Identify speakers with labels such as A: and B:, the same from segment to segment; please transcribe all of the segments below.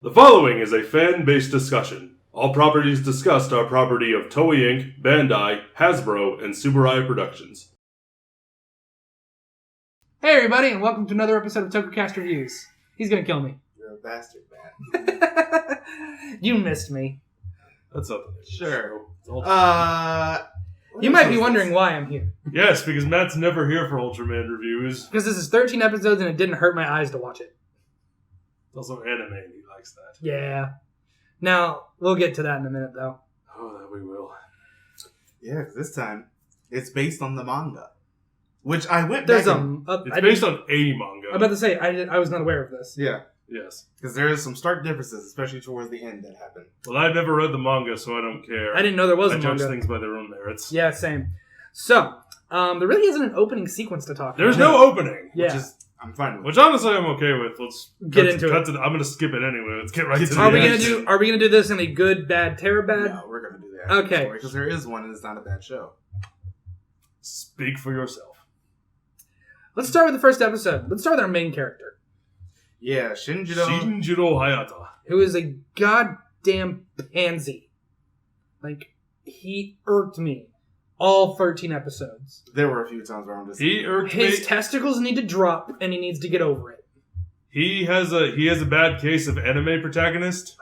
A: The following is a fan-based discussion. All properties discussed are property of Toei Inc., Bandai, Hasbro, and Subaru Productions.
B: Hey everybody, and welcome to another episode of Tokucast Reviews. He's gonna kill me.
C: You're a bastard, man.
B: You missed me.
A: That's up.
C: Sure.
B: You might be wondering why I'm here.
A: Yes, because Matt's never here for Ultraman reviews.
B: Because this is 13 episodes and it didn't hurt my eyes to watch it.
A: It's also anime and he likes that.
B: Yeah. Now, we'll get to that in a minute though.
A: Oh, that we will.
C: Yeah, because this time it's based on the manga, which I went
B: There's
C: back.
A: It's based on a manga.
B: I'm about to say, I was not aware of this.
C: Yeah.
A: Yes.
C: Because there is some stark differences, especially towards the end that happened.
A: Well, I've never read the manga, so I don't care.
B: I didn't know there was
A: I
B: a
A: judge
B: manga.
A: things by their own merits.
B: Yeah, same. So, there really isn't an opening sequence to talk about.
A: There's no opening.
B: Yeah.
C: Which is, I'm fine with.
A: Which honestly I'm okay with. Let's
B: Get into it.
A: I'm going to skip it anyway. Let's get right to the
B: Are we
A: end.
B: gonna do this in a good, bad, terrible, bad?
C: No, we're going to do that.
B: Okay.
C: Because there is one and it's not a bad show.
A: Speak for yourself.
B: Let's start with the first episode. Let's start with our main character,
C: Yeah,
A: Shinjiro Hayata.
B: who is a goddamn pansy. Like, he irked me all 13 episodes.
C: There were a few times where I'm just...
A: He irked
B: His
A: me.
B: testicles need to drop, and he needs to get over it.
A: He has a bad case of anime protagonist.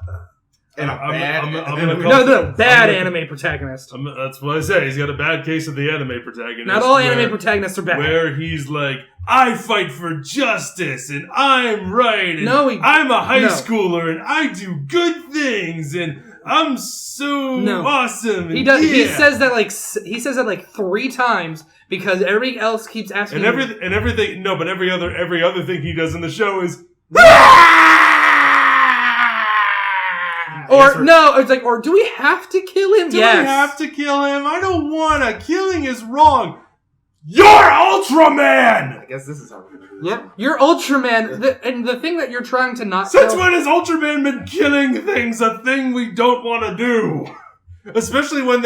C: And
A: I'm gonna call-
B: No, bad
A: I'm gonna-
B: anime protagonist.
A: That's what I say. He's got a bad case of the anime protagonist.
B: Not all anime protagonists are bad.
A: Where he's like, I fight for justice and I'm right. And
B: No,
A: I'm a high
B: no.
A: schooler and I do good things and I'm so awesome.
B: He does.
A: Yeah.
B: He says that like 3 times because everybody else keeps asking.
A: And everything. No, but every other thing he does in the show is.
B: Or no, it's like, or do we have to kill him?
A: Do
B: Yes.
A: we have to kill him? I don't wanna. Killing is wrong. You're Ultraman!
C: I guess this is how we're going to do this.
B: Yep. You're Ultraman, and the thing that you're trying to not
A: Since
B: tell-
A: when has Ultraman been killing things a thing we don't want to do? Especially when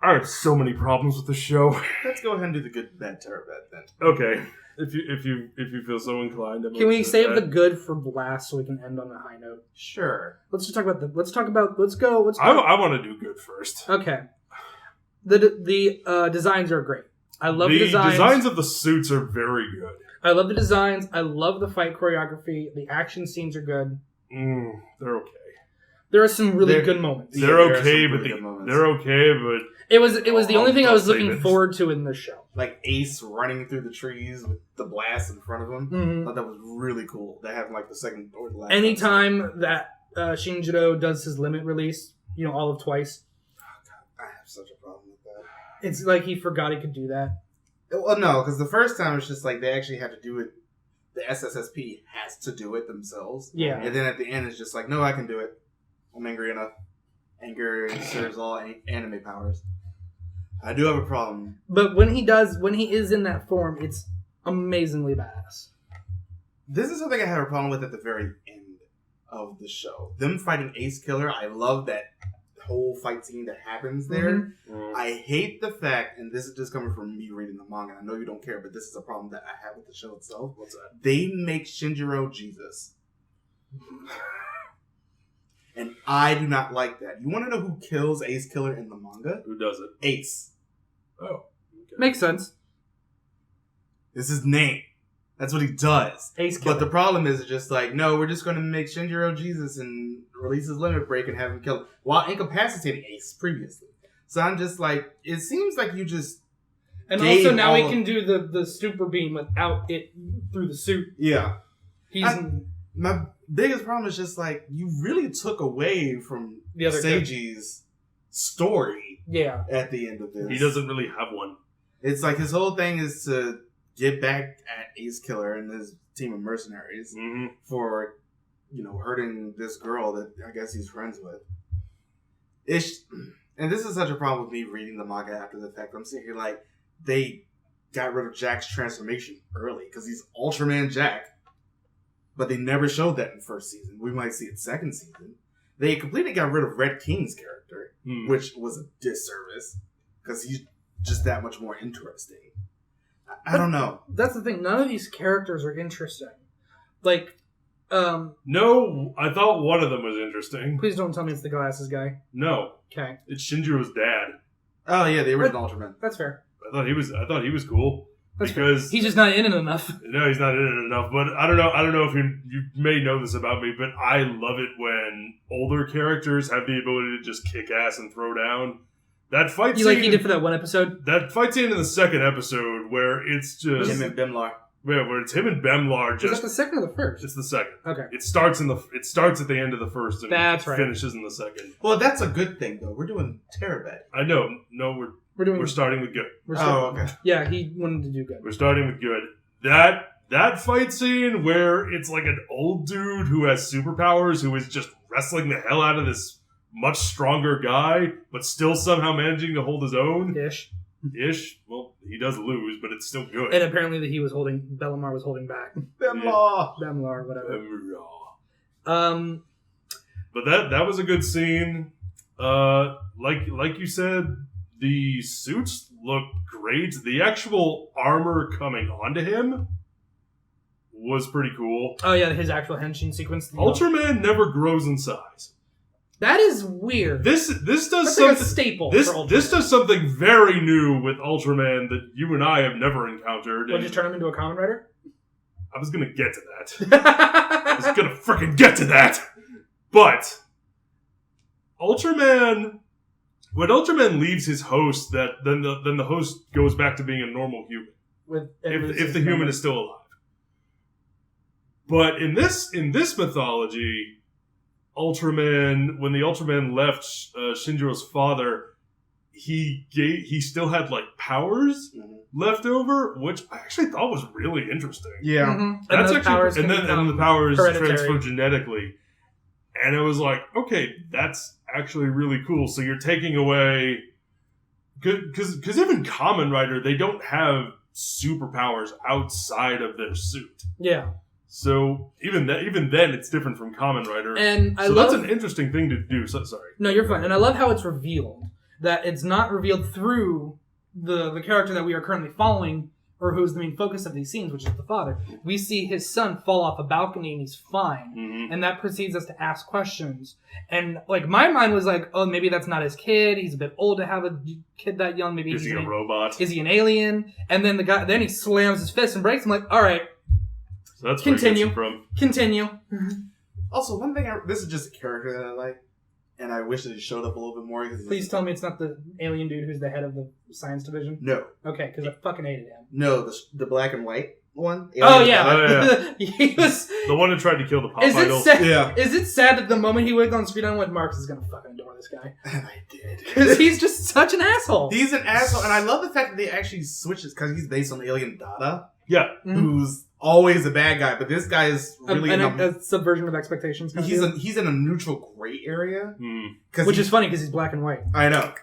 A: I have so many problems with the show.
C: Let's go ahead and do the good, bad, terrible, bad then.
A: Okay, if you feel so inclined,
B: Can we save the good for last so we can end on a high note?
C: Sure.
B: Let's just talk about
A: I want to do good first.
B: Okay. The designs are great. I love the designs.
A: The designs of the suits are very good.
B: I love the designs. I love the fight choreography. The action scenes are good.
A: They're okay.
B: There are some really good moments.
A: They're
C: there are
A: okay,
C: some
A: but
C: really good moments.
A: they're okay, but
B: It was the only thing I was
A: I'll
B: looking
A: save it.
B: forward to in this show.
C: Like Ace running through the trees with the blast in front of him.
B: Mhm.
C: I thought that was really cool. That happened like the second or the last
B: Anytime that Shinjiro does his limit release, all of twice,
C: episode. I have such a problem with that.
B: it's like he forgot he could do that.
C: Well, no, because the first time it's just like they actually had to do it. The SSSP has to do it themselves.
B: Yeah.
C: And then at the end, it's just like, no, I can do it. I'm angry enough. Anger serves all anime powers. I do have a problem.
B: But when he is in that form, it's amazingly badass.
C: This is something I had a problem with at the very end of the show. Them fighting Ace Killer, I love that whole fight scene that happens there.
B: Mhm.
C: I hate the fact, and this is just coming from me reading the manga, I know you don't care, but this is a problem that I have with the show itself.
A: What's that?
C: They make Shinjiro Jesus. And I do not like that. You want to know who kills Ace Killer in the manga?
A: Who does it?
C: Ace.
A: Oh, okay.
B: Makes sense.
C: It's his name. That's what he does.
B: Ace Killer.
C: But the problem is just like, no, we're just going to make Shinjiro Jesus and release his limit break and have him killed while incapacitating Ace previously. So I'm just like, it seems like you just...
B: And
C: gave
B: also now
C: all
B: he
C: of-
B: can do the super beam without it through the suit.
C: Yeah.
B: He's
C: My biggest problem is just like, you really took away from
B: The other
C: Seiji's story
B: yeah.
C: at the end of this.
A: He doesn't really have one.
C: It's like his whole thing is to get back at Ace Killer and his team of mercenaries
A: Mm-hmm.
C: for, hurting this girl that I guess he's friends with. And this is such a problem with me reading the manga after the fact. I'm sitting here like, they got rid of Jack's transformation early because he's Ultraman Jack. But they never showed that in first season. We might see it second season. They completely got rid of Red King's character, which was a disservice because he's just that much more interesting. I don't know.
B: That's the thing. None of these characters are interesting. Like,
A: No, I thought one of them was interesting.
B: Please don't tell me it's the glasses guy.
A: No,
B: Okay,
A: it's Shinjiro's dad.
C: Oh yeah, the original Ultraman.
B: that's fair.
A: I thought he was cool
B: That's
A: because
B: He's just not in it enough.
A: no, he's not in it enough. But I don't know if you may know this about me, but I love it when older characters have the ability to just kick ass and throw down. That fight
B: You
A: scene,
B: like he did for that one episode?
A: that fight scene in the second episode where it's just
C: Him and Bimlar.
A: where it's him and Bemlar
B: Was
A: just
B: that the second or the first?
A: it's the second.
B: Okay.
A: It starts at the end of the first and
B: That's right.
A: finishes in the second.
C: Well, that's a good thing though. We're doing Terabed.
A: I know. No, we're starting with good.
C: Okay.
B: Yeah, he wanted to do good.
A: We're starting with good. That fight scene where it's like an old dude who has superpowers who is just wrestling the hell out of this much stronger guy, but still somehow managing to hold his own. Ish. Well, he does lose, but it's still good.
B: And apparently that Bellamar was holding back. Bemlar, whatever.
A: But that was a good scene. Like you said, the suits look great. The actual armor coming onto him was pretty cool.
B: Oh yeah, his actual henshin sequence.
A: Ultraman never grows in size.
B: That is weird.
A: This does
B: That's
A: something.
B: like a staple.
A: This
B: for Ultraman.
A: this does something very new with Ultraman that you and I have never encountered.
B: What, just turn him into a Kamen Rider?
A: I was gonna get to that. I was gonna freaking get to that. But Ultraman, when Ultraman leaves his host, then the host goes back to being a normal human. If the human is still alive. But in this mythology, Ultraman, when the Ultraman left Shinjiro's father, he still had like powers left over, which I actually thought was really interesting.
C: Yeah.
B: Mm-hmm.
A: That's
B: and
A: actually and the powers
B: hereditary.
A: transfer genetically. And it was like, okay, that's actually really cool. So you're taking away because even Kamen Rider, they don't have superpowers outside of their suit.
B: Yeah.
A: So even then, it's different from Kamen Rider.
B: And
A: that's an interesting thing to do. So sorry.
B: No, you're fine. And I love how it's revealed. That it's not revealed through the character that we are currently following, or who's the main focus of these scenes, which is the father. We see his son fall off a balcony and he's fine.
A: Mm-hmm.
B: And that proceeds us to ask questions. And like my mind was like, oh, maybe that's not his kid. He's a bit old to have a kid that young. Maybe
A: Is he a robot?
B: Is he an alien? And then then he slams his fist and breaks. I'm like, all right.
A: So that's
B: Continue.
A: where it gets
B: Continue.
C: Also, one thing, this is just a character that I like, and I wish that he showed up a little bit more.
B: Please tell me it's not the alien dude who's the head of the science division.
C: No.
B: Okay, because I fucking hated him.
C: No, the black and white one.
B: Oh yeah.
A: Oh,
B: He was.
A: the one who tried to kill the pop
B: Is
A: idol.
B: it sad?
C: Yeah.
B: Is it sad that the moment he went on screen, I went, Marcus is gonna fucking adore this guy
C: And I did.
B: because he's just such an asshole.
C: He's an asshole, and I love the fact that they actually switches because he's based on Alien Dada,
A: Yeah.
C: who's always a bad guy, but this guy is really
B: a subversion of expectations. kind of deal.
C: he's in a neutral gray area,
B: Which is funny because he's black and white.
C: I know,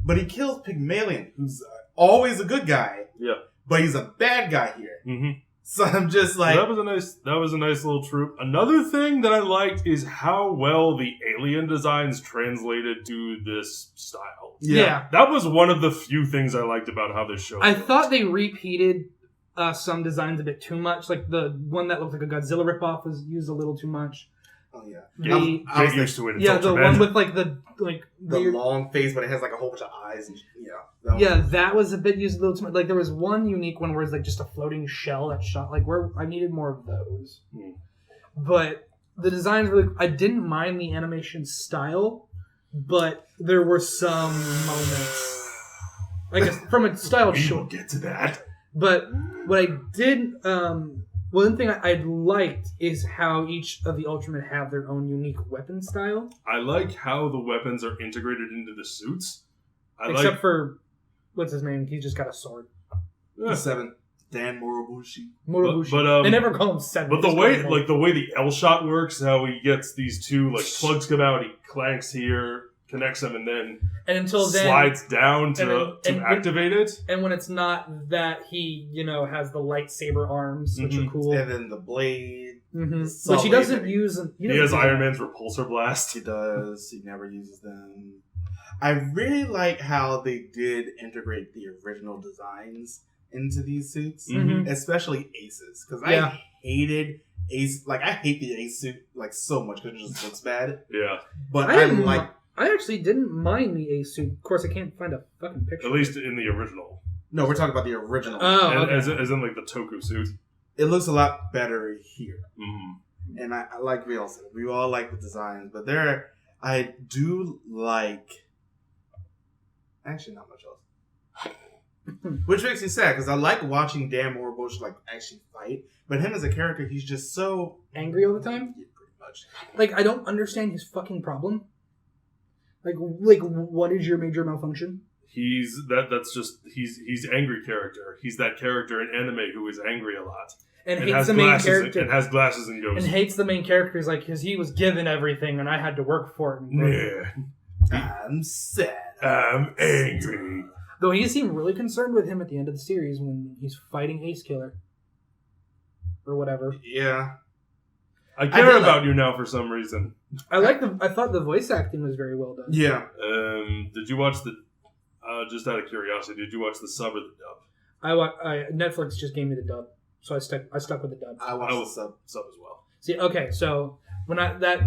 C: but he kills Pygmalion, who's always a good guy.
A: Yeah.
C: But he's a bad guy here.
A: Mm-hmm.
C: So I'm just like,
A: that was a nice little troop. Another thing that I liked is how well the alien designs translated to this style.
B: Yeah.
A: That was one of the few things I liked about how this show.
B: I
A: looked.
B: thought they repeated some designs a bit too much. Like the one that looked like a Godzilla ripoff was used a little too much.
C: oh yeah,
A: Get used to it. It's
B: Yeah, the
A: Ultraman.
B: one with like the
C: long face, but it has like a whole bunch of eyes. And,
B: that was a bit used a little too much. Like there was one unique one where it's like just a floating shell that shot. Like where I needed more of those. But the designs really, I didn't mind the animation style, but there were some moments. I guess from a style
A: We
B: short.
A: will get to that.
B: But what I did, one thing I liked is how each of the Ultramen have their own unique weapon style.
A: I like how the weapons are integrated into the suits.
B: Except for, what's his name? He's just got a sword.
C: The 7, Dan Morobushi.
B: Morobushi.
A: But,
B: they never call him 7.
A: But the way the L shot works, how he gets these two like plugs come out, he clanks here, connects them, and then
B: until then
A: slides down to activate it.
B: And when it's not that, he has the lightsaber arms, which are cool.
C: And then the blade.
B: Mm-hmm. Which he doesn't use.
A: He has Iron Man's repulsor blast.
C: He does. He never uses them. I really like how they did integrate the original designs into these suits,
B: Mhm.
C: especially Ace's, because
B: Yeah.
C: I hated Ace. Like I hate the Ace suit like so much because it just looks bad.
A: Yeah.
C: But
B: I
C: I
B: didn't
C: like.
B: I actually didn't mind the Ace suit. Of course, I can't find a fucking picture.
A: At least in the original.
C: No, we're talking about the original.
B: Oh,
A: And-
B: okay.
A: as in, like, the Toku suit.
C: It looks a lot better here.
A: Mm-hmm.
C: And I like we all said, we all like the designs, but I do like actually not much else. Which makes me sad because I like watching Dan Moribush like actually fight, but him as a character, he's just so
B: Angry all the time?
C: yeah, pretty much.
B: Like, I don't understand his fucking problem. Like, what is your major malfunction?
A: He's angry character. He's that character in anime who is angry a lot.
B: And
A: And
B: hates
A: has
B: the main
A: glasses
B: character.
A: and has glasses and goes,
B: And hates the main character. He's like, because he was given everything and I had to work for it. And
C: I'm sad.
A: I'm angry.
B: Though he seemed really concerned with him at the end of the series when he's fighting Ace Killer. Or whatever.
C: Yeah.
A: I care
C: did
A: about you now for some reason.
B: I thought the voice acting was very well done.
C: Yeah.
A: Did you watch the? Just out of curiosity, did you watch the sub or the dub?
B: Netflix just gave me the dub. So I stuck with the dub.
C: I watched the sub.
A: Sub as well.
B: See, okay, so when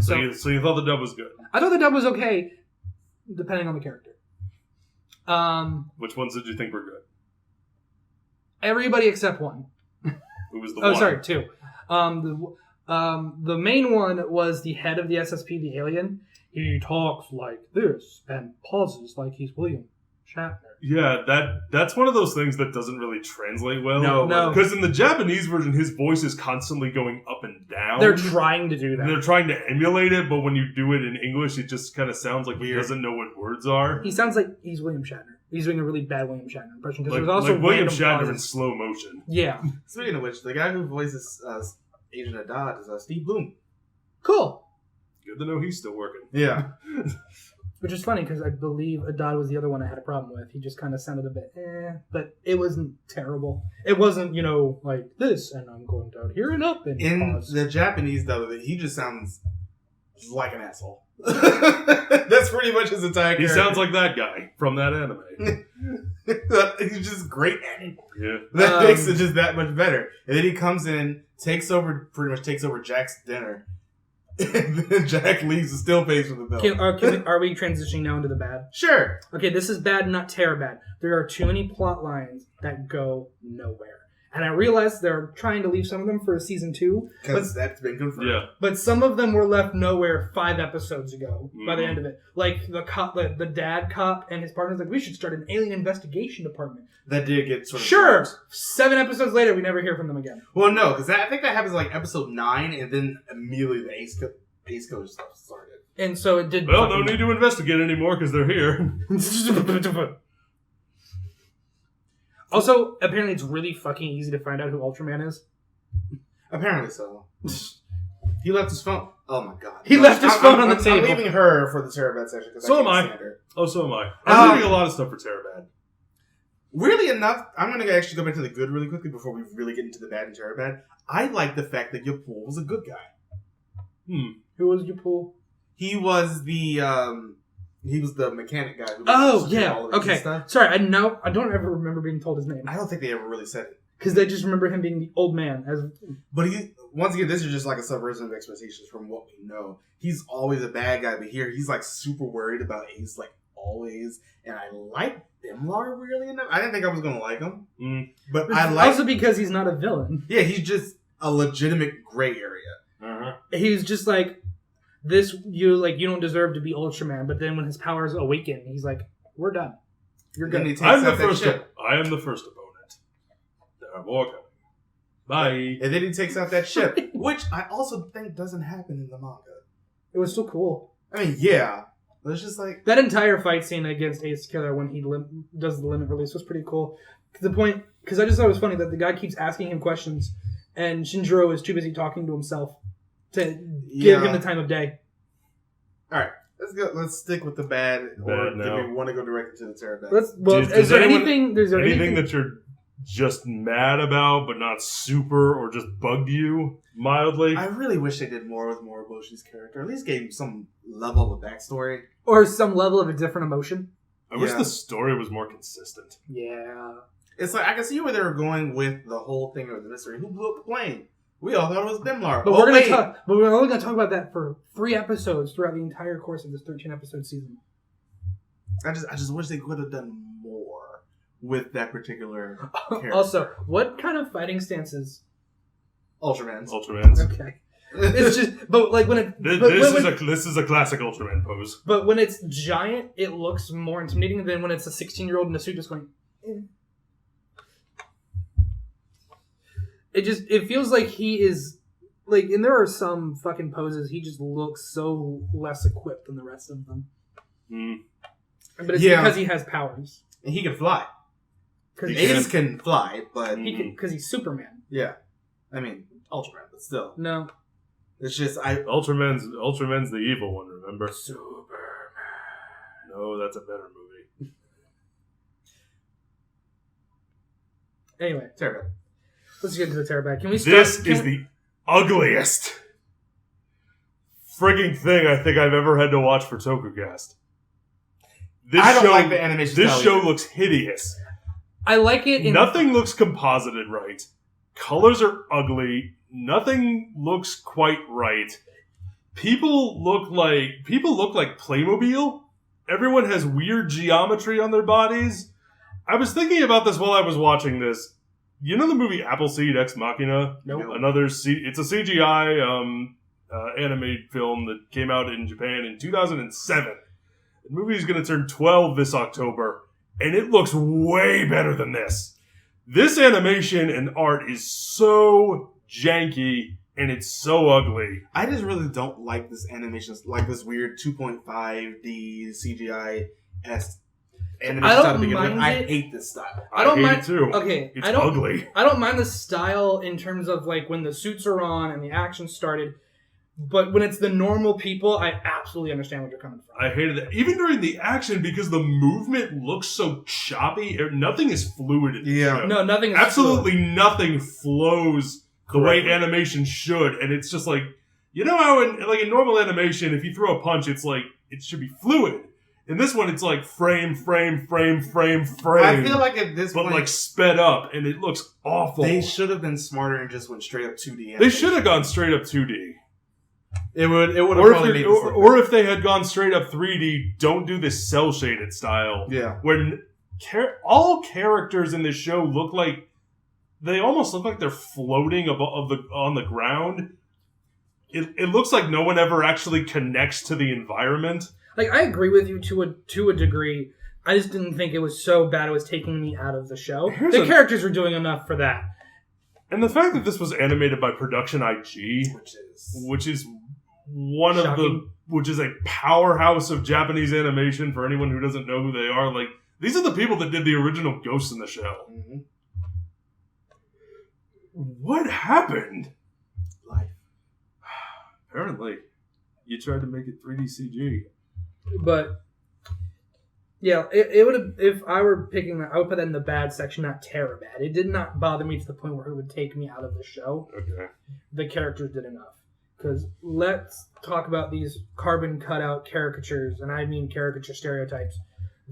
A: So you thought the dub was good?
B: I thought the dub was okay, depending on the character.
A: Which ones did you think were good?
B: Everybody except one.
A: Who was the
B: Oh,
A: one?
B: sorry, two. The main one was the head of the SSP, the alien. He talks like this and pauses like he's William Shatner.
A: Yeah, that's one of those things that doesn't really translate well.
B: No.
A: Because in the Japanese version, his voice is constantly going up and down.
B: They're trying to do that.
A: And they're trying to emulate it, but when you do it in English, it just kind of sounds like he
C: Weird.
A: doesn't know what words are.
B: He sounds like he's William Shatner. He's doing a really bad William Shatner impression because
A: Like,
B: there's also
A: like William
B: random
A: Shatner in
B: pauses.
A: slow motion.
B: Yeah,
C: Speaking of which, the guy who voices Agent Haddad is Steve Bloom.
B: cool.
A: Good to know he's still working.
C: Yeah.
B: Which is funny because I believe Adad was the other one I had a problem with. He just kind of sounded a bit but it wasn't terrible. It wasn't, like this, and I'm going down here and up and
C: In
B: pause.
C: the Japanese, though, he just sounds like an asshole. That's pretty much his entire
A: He
C: character.
A: sounds like that guy from that anime.
C: He's just great at it.
A: Yeah.
C: That makes it just that much better. And then he comes in, pretty much takes over Jack's dinner. And then Jack leaves and still pays for the bill.
B: Are we transitioning now into the bad?
C: Sure.
B: Okay, this is bad, not terror bad. There are too many plot lines that go nowhere. And I realize they're trying to leave some of them for season 2.
C: Because that's been confirmed.
A: Yeah.
B: But some of them were left nowhere 5 episodes ago by the
A: Mhm.
B: end of it. Like the cop, the dad cop and his partner's like, we should start an alien investigation department.
C: That did get sort of...
B: Sure! 7 episodes later, we never hear from them again.
C: Well, no, because I think that happens like episode 9, and then immediately the Ace Coach stuff started.
B: And so it did...
A: Well, no need to investigate anymore because they're here.
B: Also, apparently it's really fucking easy to find out who Ultraman is.
C: Apparently so. He left his phone. Oh my god.
B: He left his phone on the table.
C: I'm leaving her for the Terabad section because
A: So
C: I
A: am I.
C: can't stand her.
A: Oh, so am I. I'm reading a lot of stuff for Terabad.
C: Weirdly enough, I'm going to actually go back to the good really quickly before we really get into the bad and Terabad. I like the fact that Yapul was a good guy.
B: Who was Yapul?
C: He was the mechanic guy. Who
B: Oh,
C: was
B: yeah.
C: all of his
B: Okay.
C: stuff.
B: Sorry, I don't ever remember being told his name.
C: I don't think they ever really said it.
B: Because I just remember him being the old man.
C: But once again, this is just like a subversion of expectations from what we know. He's always a bad guy, but here he's like super worried about Ace, like always. And I like Bimlar really enough. I didn't think I was gonna like him, but I like.
B: Also because he's not a villain.
C: Yeah, he's just a legitimate gray area.
A: Uh-huh.
B: He's just like this. You don't deserve to be Ultraman. But then when his powers awaken, he's like, "We're done. You're
C: Then he
B: good."
C: takes
A: I'm the
C: out that
A: first.
C: ship.
A: I am the first opponent. There are more coming. Bye.
C: And then he takes out that ship, which I also think doesn't happen in the manga.
B: It was so cool.
C: I mean, yeah, but it's just like
B: That entire fight scene against Ace Killer when he does the limit release was pretty cool. To the point, because I just thought it was funny that the guy keeps asking him questions, and Shinjiro is too busy talking to himself to give him the time of day.
C: all right. Let's go. Let's stick with the bad. Or
A: Bad
C: do
A: now.
C: we want to go directly to the Terabad?
A: Is there
B: anything
A: anything that you're just mad about, but not super, or just bugged you mildly?
C: I really wish they did more with Moriboshi's character. At least gave him some level of a backstory.
B: or some level of a different emotion?
A: I wish
C: Yeah.
A: the story was more consistent.
B: Yeah.
C: It's like I can see where they were going with the whole thing of the mystery. Who blew up the plane? We all thought it was Demlar.
B: But we're only gonna talk about that for 3 episodes throughout the entire course of this 13-episode season.
C: I just wish they could have done more with that particular character.
B: Also, what kind of fighting stances?
C: Ultramans.
B: Okay. It's just, but like when it,
A: this is a classic Ultraman pose.
B: But when it's giant, it looks more intimidating than when it's a 16-year-old in a suit just going. Eh. It feels like he is like, and there are some fucking poses he just looks so less equipped than the rest of them. But it's because he has powers
C: and he can fly.
B: Because
C: Ace can fly, but
B: because he's Superman.
C: Yeah, I mean Ultraman, but still.
B: No.
C: It's just
A: Ultraman's the evil one, remember?
B: Superman.
A: No, that's a better movie.
B: Anyway,
C: Terror.
B: Let's get into the Terror Bag. Can we start?
A: This is the ugliest frigging thing I think I've ever had to watch for Tokucast.
C: I don't like the animation style.
A: This show looks hideous.
B: I like it.
A: Nothing looks composited right. Colors are ugly. Nothing looks quite right. People look like Playmobil. Everyone has weird geometry on their bodies. I was thinking about this while I was watching this. You know the movie Appleseed Ex Machina?
B: Nope.
A: It's a CGI anime film that came out in Japan in 2007. The movie is going to turn 12 this October, and it looks way better than this. This animation and art is so janky, and it's so ugly.
C: I just really don't like this animation, like this weird 2.5D CGI-esque animation style to begin with. I hate this style.
A: I don't mind it too.
B: Okay,
A: it's ugly.
B: I don't mind the style in terms of like when the suits are on and the action started. But when it's the normal people, I absolutely understand where you're coming from.
A: I hated that. Even during the action, because the movement looks so choppy, nothing is fluid in the show.
B: No, nothing is
A: absolutely
B: fluid.
A: Nothing flows the way animation should. And it's just like, you know how in normal animation, if you throw a punch, it's like, it should be fluid. In this one, it's like frame.
C: I feel like at this point...
A: But like sped up, and it looks awful.
C: They should have been smarter and just went straight up 2D animation.
A: They should have gone straight up 2D.
C: It would have probably made this
A: or if they had gone straight up 3D, don't do this cell shaded style.
C: Yeah.
A: Where all characters in this show look like they almost look like they're floating on the ground. It looks like no one ever actually connects to the environment.
B: Like, I agree with you to a degree. I just didn't think it was so bad it was taking me out of the show. The characters were doing enough for that.
A: And the fact that this was animated by Production IG, which is which is a powerhouse of Japanese animation for anyone who doesn't know who they are. Like, these are the people that did the original Ghost in the Shell.
C: Mm-hmm.
A: What happened?
C: Life.
A: Apparently. You tried to make it 3D CG.
B: But, yeah, it would have, if I were picking that, I would put that in the bad section, not terror bad. It did not bother me to the point where it would take me out of the show.
A: Okay.
B: The characters did enough. Because let's talk about these carbon cutout caricatures, and I mean caricature stereotypes,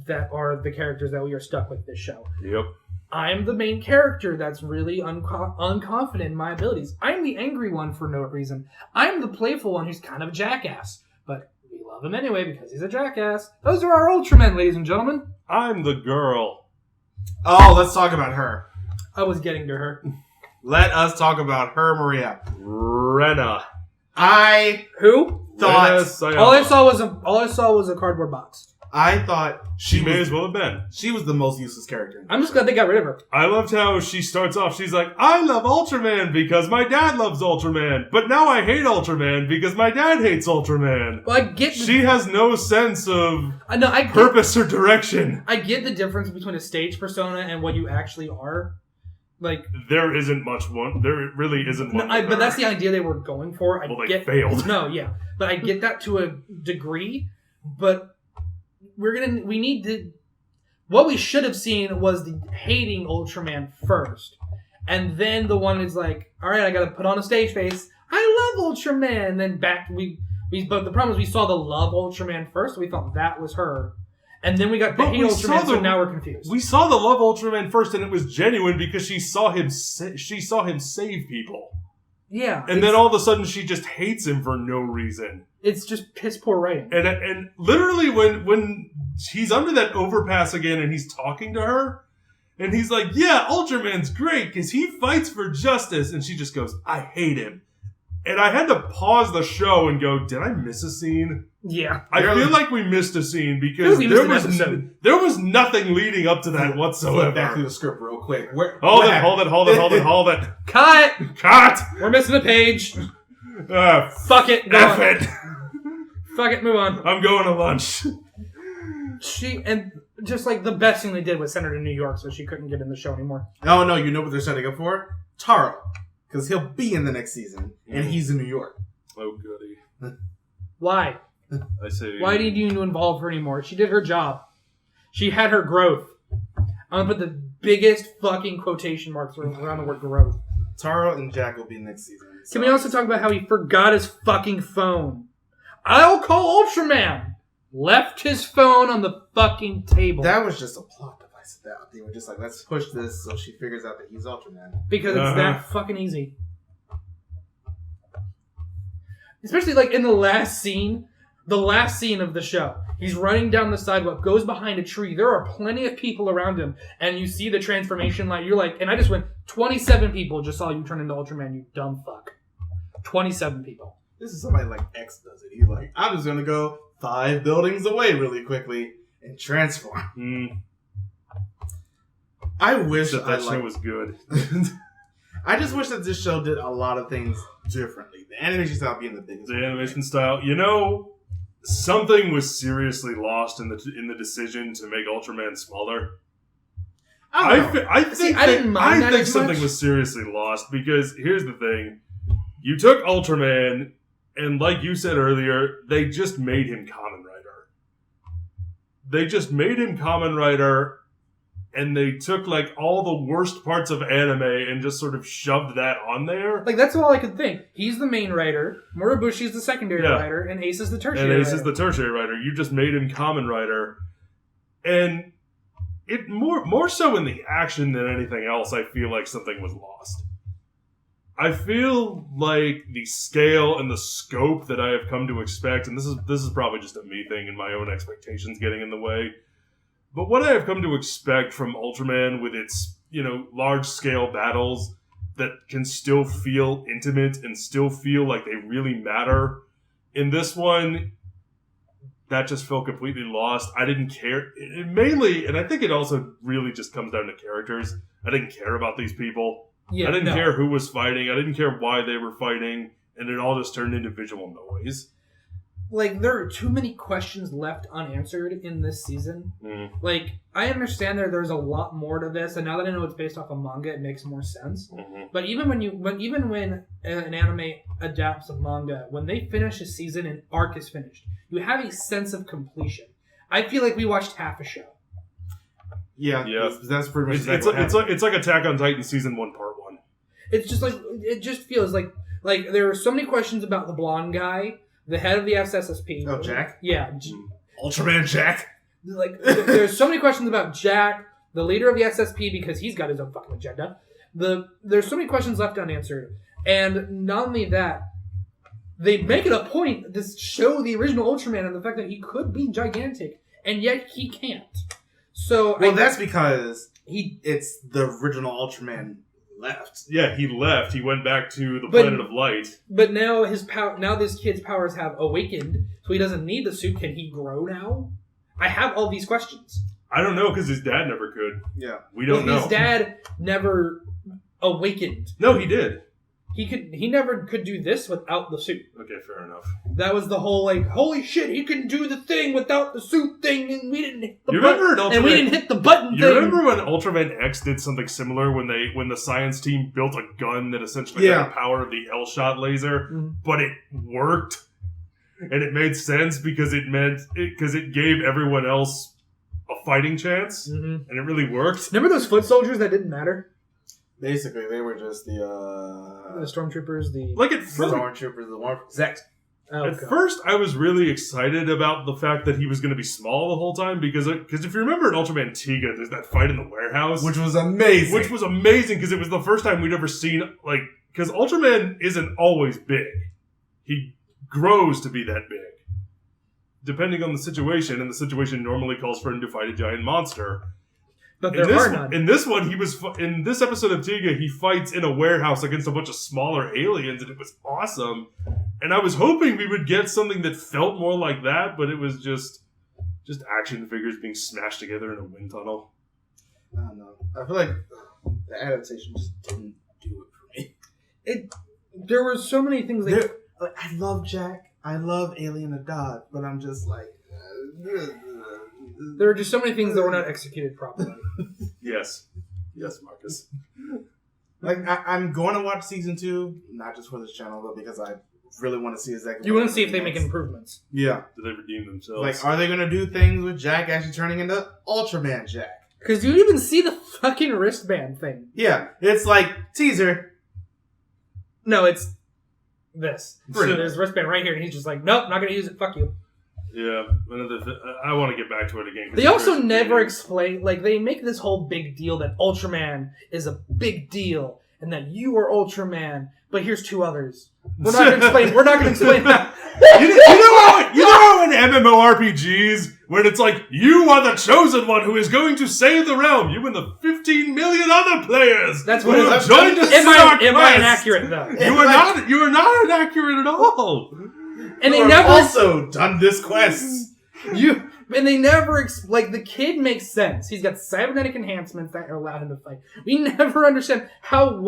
B: that are the characters that we are stuck with this show.
A: Yep.
B: I'm the main character that's really unconfident in my abilities. I'm the angry one for no reason. I'm the playful one who's kind of a jackass. But we love him anyway because he's a jackass. Those are our Ultramen, ladies and gentlemen.
A: I'm the girl.
C: Oh, let's talk about her.
B: I was getting to her.
C: Let us talk about her, Maria.
A: Rena.
C: I
B: who
C: thought
B: all I saw was a cardboard box.
C: I thought
A: she may as well have been.
C: She was the most useless character.
B: I'm just glad they got rid of her.
A: I loved how she starts off. She's like, I love Ultraman because my dad loves Ultraman. But now I hate Ultraman because my dad hates Ultraman.
B: Well, I get
A: she has no sense of purpose or direction.
B: I get the difference between a stage persona and what you actually are. Like,
A: there isn't much one. There really isn't one.
B: But that's the idea they were going for.
A: They failed.
B: No, yeah. But I get that to a degree. But we need to. What we should have seen was the hating Ultraman first, and then the one is like, all right, I got to put on a stage face. I love Ultraman. And then back but the problem is we saw the love Ultraman first. So we thought that was her, And then we got the
A: But
B: hate
A: we
B: Ultraman,
A: saw
B: so
A: the-
B: now we're confused.
A: We saw the love Ultraman first, and it was genuine because she saw him save people.
B: Yeah.
A: And then all of a sudden, she just hates him for no reason.
B: It's just piss poor writing.
A: And literally, when he's under that overpass again, and he's talking to her, and he's like, "Yeah, Ultraman's great because he fights for justice," and she just goes, "I hate him." And I had to pause the show and go, "Did I miss a scene?"
B: Yeah.
A: I feel like we missed a scene because there was nothing leading up to that
C: Flip
A: whatsoever.
C: back through the script real quick.
A: Hold it.
B: Cut!
A: Cut!
B: We're missing a page. Fuck it. Go
A: F
B: on.
A: it.
B: Fuck it. Move on.
A: I'm going to lunch.
B: And just like the best thing they did was send her to New York so she couldn't get in the show anymore.
C: Oh, no, you know what they're setting up for? Taro. Because he'll be in the next season, and he's in New York.
A: Oh, goody.
B: Why?
A: I say.
B: Why do you need to involve her anymore? She did her job. She had her growth. I'm gonna put the biggest fucking quotation marks around the word growth.
C: Taro and Jack will be next season.
B: Can we also talk about how he forgot his fucking phone? I'll call Ultraman! Left his phone on the fucking table.
C: That was just a plot device. They were just like, let's push this so she figures out that he's Ultraman.
B: Because it's that fucking easy. Especially like in the last scene of the show. He's running down the sidewalk, goes behind a tree. There are plenty of people around him, and you see the transformation line. You're like, and I just went, 27 people just saw you turn into Ultraman, you dumb fuck. 27 people.
C: This is somebody like X does it. He's like, I'm just going to go 5 buildings away really quickly and transform. I wish
A: that show was good.
C: I just wish that this show did a lot of things differently. The animation style being the biggest.
A: The animation style, something was seriously lost in the decision to make Ultraman smaller. I think something was seriously lost because here's the thing: you took Ultraman, and like you said earlier, they just made him Kamen Rider. And they took like all the worst parts of anime and just sort of shoved that on there.
B: Like that's all I could think. He's the main writer, Moribushi is the secondary writer, and Ace is the tertiary writer.
A: You just made him Kamen Rider. And it more so in the action than anything else, I feel like something was lost. I feel like the scale and the scope that I have come to expect, and this is probably just a me thing and my own expectations getting in the way. But what I have come to expect from Ultraman with its, large-scale battles that can still feel intimate and still feel like they really matter, in this one, that just felt completely lost. I didn't care. Mainly, and I think it also really just comes down to characters. I didn't care about these people. I didn't care who was fighting. I didn't care why they were fighting. And it all just turned into visual noise.
B: Like, there are too many questions left unanswered in this season. Like, I understand there's a lot more to this, and now that I know it's based off a manga, it makes more sense. But even when an anime adapts a manga, when they finish a season and arc is finished, you have a sense of completion. I feel like we watched half a show.
C: Yeah. That's pretty much
A: it's like Attack on Titan Season 1, Part 1.
B: It's just like, it just feels like there are so many questions about the blonde guy, the head of the SSSP.
C: Oh, Jack?
B: Yeah.
C: Ultraman Jack?
B: Like, there's so many questions about Jack, the leader of the SSP, because he's got his own fucking agenda. There's so many questions left unanswered. And not only that, they make it a point to show the original Ultraman and the fact that he could be gigantic, and yet he can't. So
C: that's because it's the original Ultraman left.
A: Yeah, he left. He went back to the Planet of Light.
B: But now this kid's powers have awakened, so he doesn't need the suit. Can he grow now? I have all these questions.
A: I don't know, because his dad never could.
C: Yeah.
A: We don't know.
B: His dad never awakened.
A: No, he did.
B: He never could do this without the suit.
A: Okay, fair enough.
B: That was the whole, holy shit, he can do the thing without the suit thing, and we didn't hit the button. And we didn't hit the button thing.
A: You remember when Ultraman X did something similar when the science team built a gun that essentially had the power of the L-shot laser, but it worked, and it made sense because it gave everyone else a fighting chance, and it really worked.
B: Remember those foot soldiers that didn't matter?
C: Basically, they were just the
B: stormtroopers,
C: stormtroopers, the one from Zect.
A: At first, I was really excited about the fact that he was going to be small the whole time because if you remember in Ultraman Tiga, there's that fight in the warehouse.
C: Which was amazing.
A: Which was amazing because it was the first time we'd ever seen, like, because Ultraman isn't always big. He grows to be that big. Depending on the situation, and the situation normally calls for him to fight a giant monster.
B: But there are none.
A: In this one, in this episode of Tiga, he fights in a warehouse against a bunch of smaller aliens, and it was awesome. And I was hoping we would get something that felt more like that, but it was just action figures being smashed together in a wind tunnel.
C: I don't know. I feel like the adaptation just didn't do it for me.
B: There were so many things that...
C: I love Jack. I love Alien Adad, but I'm just like...
B: There were just so many things that were not executed properly.
A: Yes, Marcus.
C: Like, I'm going to watch season 2, not just for this channel, but because I really want to see exactly...
B: You want to see if they make improvements.
C: Yeah.
A: Do they redeem themselves?
C: Like, are they going to do things with Jack actually turning into Ultraman Jack?
B: Because you even see the fucking wristband thing.
C: Yeah. It's like, teaser.
B: No, it's this.
C: Pretty
B: So there's a wristband right here, and he's just like, nope, not going to use it, fuck you.
A: Yeah, I want to get back to it again.
B: They also never explain, like, they make this whole big deal that Ultraman is a big deal, and that you are Ultraman, but here's 2 others. We're not going to explain that.
A: You know how in MMORPGs, when it's like, you are the chosen one who is going to save the realm, you and the 15 million other players
B: That's what
A: who
B: it
A: have
B: is.
A: joined us in our
B: Am I
A: quest.
B: inaccurate, though?
A: You are not inaccurate at all.
B: And they
C: I've
B: never...
C: also done this quest.
B: And they never... like, the kid makes sense. He's got cybernetic enhancements that allow him to fight. We never understand how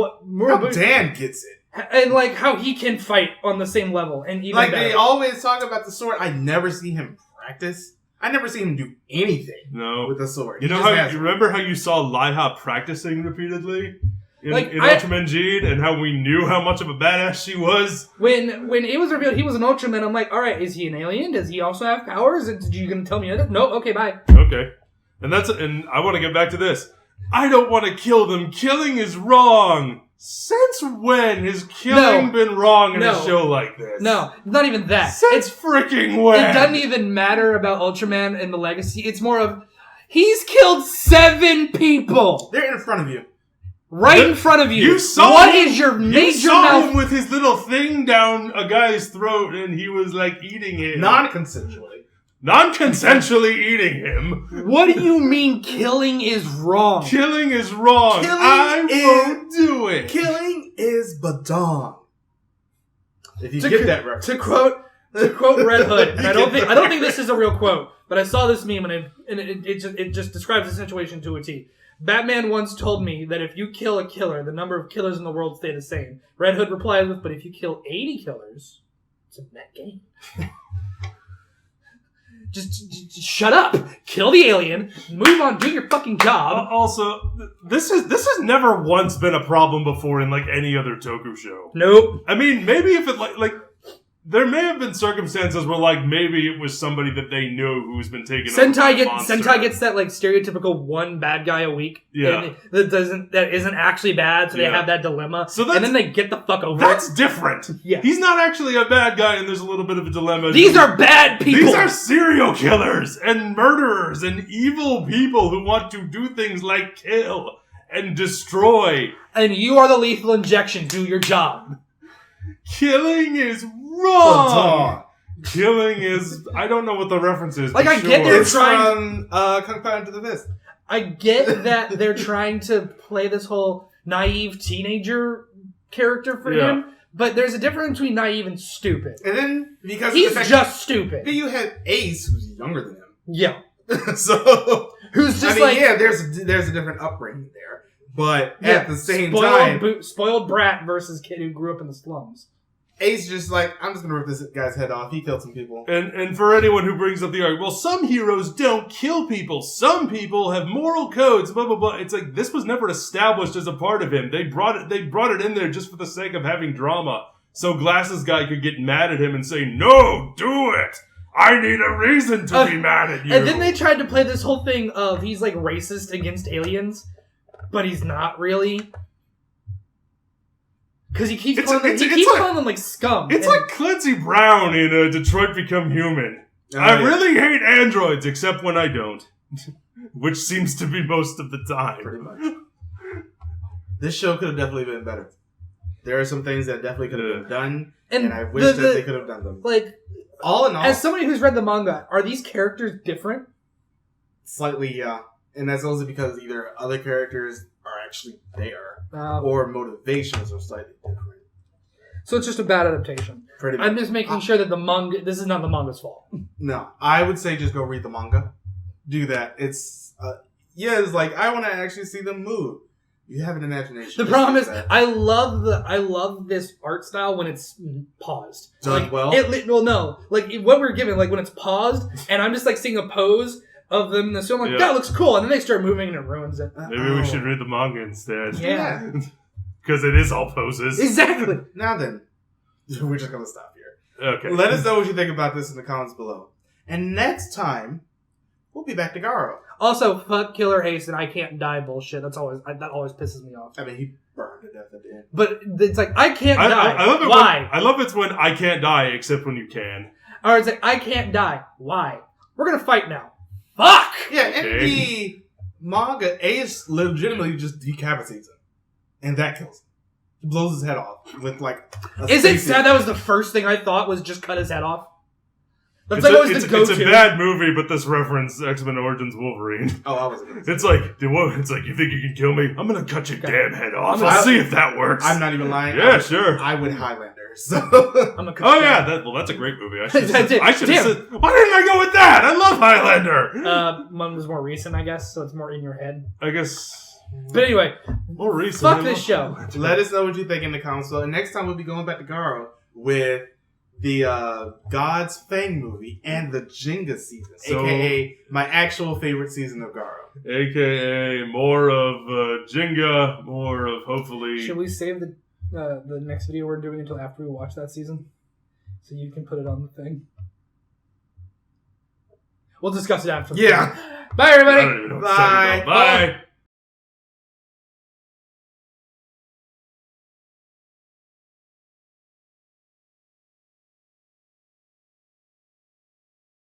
C: Dan gets it.
B: And, like, how he can fight on the same level. And even
C: Like,
B: better.
C: they always talk about the sword. I never see him practice. I never see him do anything with the sword.
A: You remember how you saw Laiha practicing repeatedly? In Ultraman Gene, and how we knew how much of a badass she was.
B: When it was revealed he was an Ultraman, I'm like, all right, is he an alien? Does he also have powers? Did you gonna tell me that? No, okay, bye.
A: Okay, and I want to get back to this. I don't want to kill them. Killing is wrong. Since when has killing been wrong in a show like this?
B: No, not even that.
A: Since freaking when?
B: It doesn't even matter about Ultraman and the legacy. It's more of he's killed 7 people.
C: They're in front of you.
B: In front of you.
A: You saw
B: what
A: him,
B: is your major
A: You saw
B: mouth?
A: him with his little thing down a guy's throat, and he was like eating him. Non-consensually eating him.
B: What do you mean killing is wrong?
A: Killing is wrong. I won't do it.
C: Killing is badong. If you get that reference.
B: To quote Red Hood, and I don't think this is a real quote, but I saw this meme and it just describes the situation to a T. Batman once told me that if you kill a killer, the number of killers in the world stay the same. Red Hood replies with, but if you kill 80 killers, it's a net gain. Just shut up, kill the alien, move on, do your fucking job.
A: Also, this has never once been a problem before in like any other Toku show.
B: Nope.
A: I mean, maybe if it like there may have been circumstances where like maybe it was somebody that they knew who's been taken over by a monster.
B: Sentai gets that like stereotypical one bad guy a week.
A: Yeah.
B: That isn't actually bad, so they have that dilemma. And then they get the fuck over it.
A: That's different.
B: Yeah.
A: He's not actually a bad guy and there's a little bit of a dilemma.
B: These are bad people.
A: These are serial killers and murderers and evil people who want to do things like kill and destroy.
B: And you are the lethal injection. Do your job.
A: Killing is wrong. Killing is... I don't know what the reference is.
B: Like, I get they're
C: it's
B: trying...
C: from Kung Pao Into the Fist.
B: I get that they're trying to play this whole naive teenager character for him, but there's a difference between naive and stupid.
C: And then, because
B: he's just stupid.
C: Then you have Ace, who's younger than him.
B: Yeah.
C: So...
B: Who's just
C: there's a different upbringing there. But at the same time...
B: Spoiled brat versus kid who grew up in the slums.
C: Ace just like, I'm just gonna rip this guy's head off. He killed some people.
A: And for anyone who brings up the argument, well, some heroes don't kill people. Some people have moral codes, blah, blah, blah. It's like, this was never established as a part of him. They brought it in there just for the sake of having drama. So Glasses Guy could get mad at him and say, no, do it! I need a reason to be mad at you!
B: And then they tried to play this whole thing of he's like racist against aliens, but he's not really. Because he keeps
A: It's-
B: calling them,
A: it's-
B: he
A: it's
B: keeps
A: like-
B: calling them like scum.
A: It's
B: And-
A: like Clancy Brown in Detroit Become Human.
C: Oh,
A: I
C: yeah.
A: really hate androids, except when I don't. Which seems to be most of the time.
C: Pretty much. This show could have definitely been better. There are some things that definitely could have been done, and I wish that they could have done them.
B: like,
C: All in all,
B: as somebody who's read the manga, are these characters different?
C: slightly, yeah. And that's also because either other characters are actually there, or motivations are slightly different.
B: So it's just a bad adaptation.
C: Pretty much.
B: I'm just making sure that the manga. This is not the manga's fault.
C: No, I would say just go read the manga. Do that. It's it's like I want to actually see them move. You have an imagination.
B: The problem is, I love this art style when it's paused.
C: Done
B: like,
C: well?
B: What we're given, like when it's paused, and I'm just like seeing a pose of them in the film, like that looks cool, and then they start moving and it ruins it.
A: Maybe we should read the manga instead.
B: Yeah.
A: Because it is all poses.
B: Exactly.
C: Now then, we're just gonna stop here.
A: Okay.
C: Let us know what you think about this in the comments below. And next time, we'll be back to Garo.
B: Also, fuck Killer Ace and I can't die bullshit. That always pisses me off.
C: I mean, he burned to death at the end.
B: But it's like, I can't die.
A: I love it.
B: Why?
A: I love it's when I can't die except when you can.
B: Or it's like, I can't die. Why? We're gonna fight now. Fuck!
C: Yeah, in
A: Okay.
C: the manga, Ace legitimately just decapitates him. And that kills him. He blows his head off with like a
B: Is it
C: stasis.
B: sad that was the first thing I thought was just cut his head off? That's
A: It's
B: like
A: a,
B: always
A: it's,
B: the go-to.
A: it's a bad movie, but this reference X-Men Origins Wolverine.
C: Oh, I was gonna say.
A: It's like, it's like, you think you can kill me? I'm gonna cut your
B: Okay.
A: damn head off.
C: I'm
A: I'll
C: not-
A: see if that works.
C: I'm not even lying.
A: Yeah, sure.
C: I would Highlander, so...
B: I'm gonna cut
A: Oh
B: your
A: yeah,
B: head.
A: that's a great movie. I should have
B: That's it.
A: said,
B: Damn.
A: why didn't I go with that? I love Highlander.
B: One was more recent, I guess, so it's more in your head.
A: I guess
B: But anyway,
A: more recent.
B: fuck
A: I
B: this
A: love
B: show.
A: Highlander.
C: Let us know what you think in the comments. And next time we'll be going back to Garo with the God's Fang movie and the Jinga season, a.k.a. my actual favorite season of Garo.
A: AKA more of Jinga, more of hopefully.
B: Should we save the next video we're doing until after we watch that season? So you can put it on the thing. We'll discuss it after.
C: Yeah.
B: Bye,
A: I
B: everybody.
A: don't even know what to talk about.
C: Bye.
A: Bye.